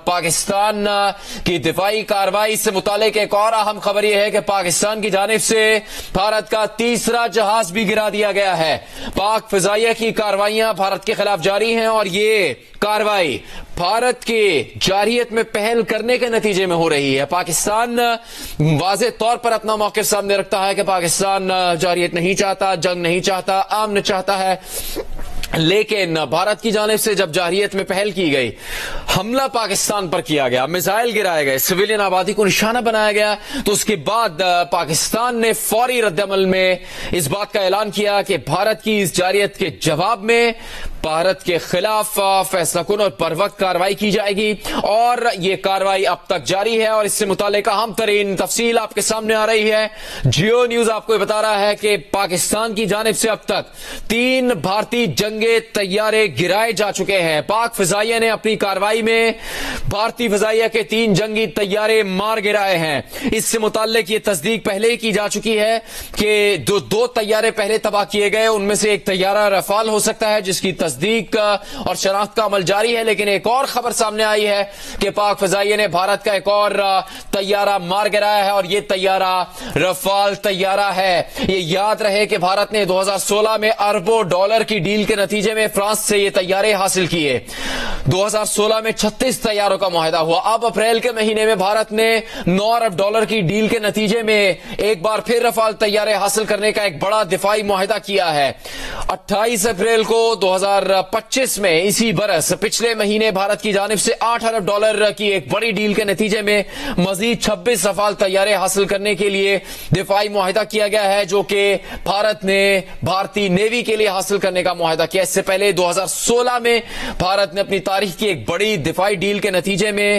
پاکستان کی دفاعی کارروائی سے متعلق ایک اور اہم خبر یہ ہے کہ پاکستان کی جانب سے بھارت کا تیسرا جہاز بھی گرا دیا گیا ہے۔ پاک فضائیہ کی کارروائیاں بھارت کے خلاف جاری ہیں اور یہ کارروائی بھارت کے جارحیت میں پہل کرنے کے نتیجے میں ہو رہی ہے۔ پاکستان واضح طور پر اپنا موقف سامنے رکھتا ہے کہ پاکستان جارحیت نہیں چاہتا، جنگ نہیں چاہتا، امن چاہتا ہے، لیکن بھارت کی جانب سے جب جارحیت میں پہل کی گئی، حملہ پاکستان پر کیا گیا، میزائل گرائے گئے، سویلین آبادی کو نشانہ بنایا گیا، تو اس کے بعد پاکستان نے فوری رد عمل میں اس بات کا اعلان کیا کہ بھارت کی اس جارحیت کے جواب میں بھارت کے خلاف فیصلہ کن اور پر وقت کارروائی کی جائے گی، اور یہ کارروائی اب تک جاری ہے۔ اور اس سے متعلق اہم ترین تفصیل آپ کے سامنے آ رہی ہے۔ جیو نیوز آپ کو بتا رہا ہے کہ پاکستان کی جانب سے اب تک 3 بھارتی جنگی طیارے گرائے جا چکے ہیں۔ پاک فضائیہ نے اپنی کارروائی میں بھارتی فضائیہ کے 3 جنگی طیارے مار گرائے ہیں۔ اس سے متعلق یہ تصدیق پہلے ہی کی جا چکی ہے کہ 2 طیارے پہلے تباہ کیے گئے، ان میں سے ایک طیارہ رفال ہو سکتا ہے جس کی تصدیق اور شناخت کا عمل جاری ہے، لیکن ایک اور خبر سامنے آئی ہے کہ پاک فضائیہ نے بھارت کا ایک اور طیارہ مار گرایا ہے اور یہ طیارہ رفال طیارہ ہے۔ یہ یاد رہے کہ بھارت نے 2016 میں اربوں ڈالر کی ڈیل کے نتیجے میں فرانس سے یہ طیارے حاصل کیے۔ 2016 میں 36 طیاروں کا معاہدہ ہوا۔ اب اپریل کے مہینے میں بھارت نے 9 ارب ڈالر کی ڈیل کے نتیجے میں ایک بار پھر رفال طیارے حاصل کرنے کا ایک بڑا دفاعی معاہدہ کیا ہے۔ 28 اپریل کو 2025 میں اسی برس پچھلے مہینے بھارت کی جانب سے 8 ارب ڈالر کی ایک بڑی ڈیل کے نتیجے میں مزید 26 رفال طیارے حاصل کرنے کے لیے دفاعی معاہدہ کیا گیا ہے، جو کہ بھارت نے بھارتی نیوی کے لیے حاصل کرنے کا معاہدہ کیا۔ اس سے پہلے 2016 میں بھارت نے اپنی تاریخ کی ایک بڑی دفاعی ڈیل کے نتیجے میں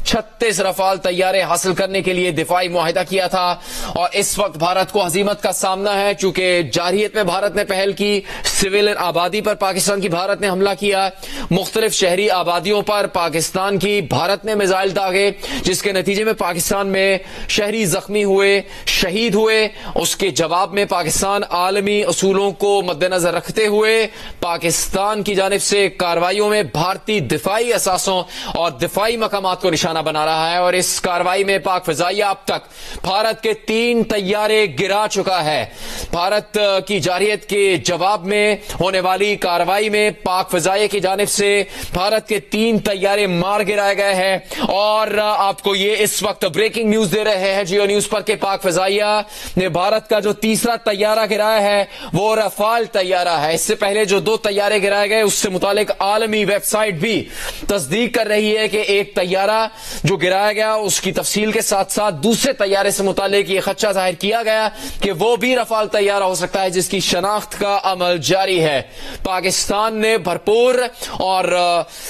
36 رفال طیارے حاصل کرنے کے لیے دفاعی معاہدہ کیا تھا، اور اس وقت بھارت کو ہزیمت کا سامنا ہے چونکہ جارحیت میں بھارت نے پہل کی، سویلین آبادی پر پاکستان کی بھارت نے حملہ کیا، مختلف شہری آبادیوں پر پاکستان کی بھارت نے میزائل داغے، جس کے نتیجے میں پاکستان میں شہری زخمی ہوئے، شہید ہوئے۔ اس کے جواب میں پاکستان عالمی اصولوں کو مد نظر رکھتے ہوئے پاکستان کی جانب سے کارروائیوں میں بھارتی دفاعی اثاثوں اور دفاعی مقامات کو نشانہ بنا رہا ہے، اور اس کارروائی میں پاک فضائیہ اب تک بھارت کے 3 طیارے گرا چکا ہے۔ بھارت کی جارحیت کے جواب میں ہونے والی کارروائی میں پاک فضائیہ کی جانب سے بھارت کے 3 طیارے مار گرائے گئے ہیں، اور آپ کو یہ اس وقت بریکنگ نیوز دے رہے ہیں جیو نیوز پر کہ پاک فضائیہ نے بھارت کا جو تیسرا طیارہ گرایا ہے وہ رفال طیارہ ہے۔ اس سے پہلے جو 2 طیارے گرائے گئے اس سے متعلق عالمی ویب سائٹ بھی تصدیق کر رہی ہے کہ ایک طیارہ جو گرایا گیا اس کی تفصیل کے ساتھ ساتھ دوسرے طیارے سے متعلق یہ خدشہ ظاہر کیا گیا کہ وہ بھی رفال طیارہ ہو سکتا ہے، جس کی شناخت کا عمل جاری ہے۔ پاکستان نے بھرپور اور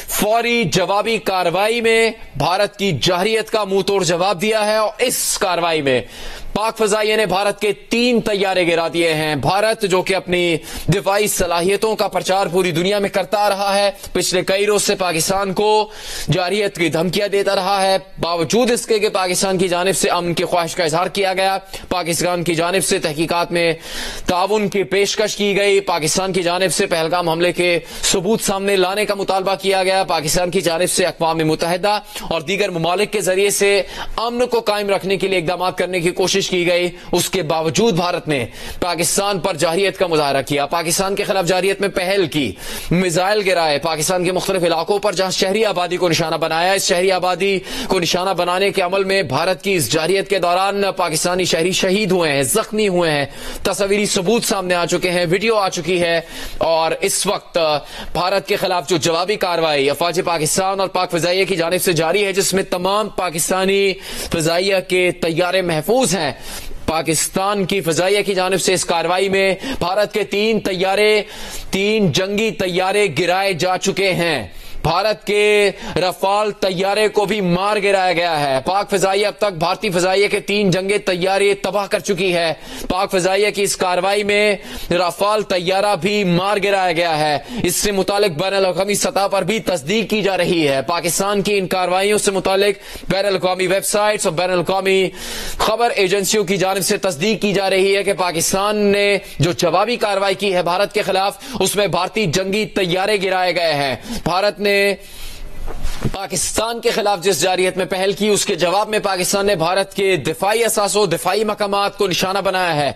فوری جوابی کارروائی میں بھارت کی جارحیت کا منہ توڑ جواب دیا ہے، اور اس کارروائی میں پاک فضائیہ نے بھارت کے 3 طیارے گرا دیے ہیں۔ بھارت جو کہ اپنی دفاعی صلاحیتوں کا پرچار پوری دنیا میں کرتا رہا ہے، پچھلے کئی روز سے پاکستان کو جارحیت کی دھمکیاں دیتا رہا ہے، باوجود اس کے کہ پاکستان کی جانب سے امن کی خواہش کا اظہار کیا گیا، پاکستان کی جانب سے تحقیقات میں تعاون کی پیشکش کی گئی، پاکستان کی جانب سے پہلگام حملے کے ثبوت سامنے لانے کا مطالبہ کیا گیا، پاکستان کی جانب سے اقوام متحدہ اور دیگر ممالک کے ذریعے سے امن کو قائم رکھنے کے لیے اقدامات کرنے کی کوشش کی گئی۔ اس کے باوجود بھارت نے پاکستان پر جارحیت کا مظاہرہ کیا، پاکستان کے خلاف جارحیت میں پہل کی، میزائل گرائے، پاکستان کے مختلف علاقوں پر جہاں شہری آبادی کو نشانہ بنایا۔ اس شہری آبادی کو نشانہ بنانے کے عمل میں بھارت کی اس جارحیت کے دوران پاکستانی شہری شہید ہوئے ہیں، زخمی ہوئے ہیں، تصویری ثبوت سامنے آ چکے ہیں، ویڈیو آ چکی ہے، اور اس وقت بھارت کے خلاف جو جوابی کارروائی افواج پاکستان اور پاک فضائیہ کی جانب سے جاری ہے، جس میں تمام پاکستانی فضائیہ کے طیارے محفوظ ہیں۔ پاکستان کی فضائیہ کی جانب سے اس کارروائی میں بھارت کے 3 جنگی طیارے گرائے جا چکے ہیں۔ بھارت کے رفال طیارے کو بھی مار گرایا گیا ہے۔ پاک فضائیہ اب تک بھارتی فضائیہ کے 3 جنگی طیارے تباہ کر چکی ہے۔ پاک فضائیہ کی اس کارروائی میں رفال طیارہ بھی مار گرایا گیا ہے۔ اس سے متعلق بین الاقوامی سطح پر بھی تصدیق کی جا رہی ہے۔ پاکستان کی ان کارروائیوں سے متعلق بین الاقوامی ویب سائٹس اور بین الاقوامی خبر ایجنسیوں کی جانب سے تصدیق کی جا رہی ہے کہ پاکستان نے جو جوابی کارروائی کی ہے بھارت کے خلاف، اس میں بھارتی جنگی طیارے گرائے گئے ہیں۔ بھارت نے پاکستان کے خلاف جس جارحیت میں پہل کی اس کے جواب میں پاکستان نے بھارت کے دفاعی اثاثوں دفاعی مقامات کو نشانہ بنایا ہے.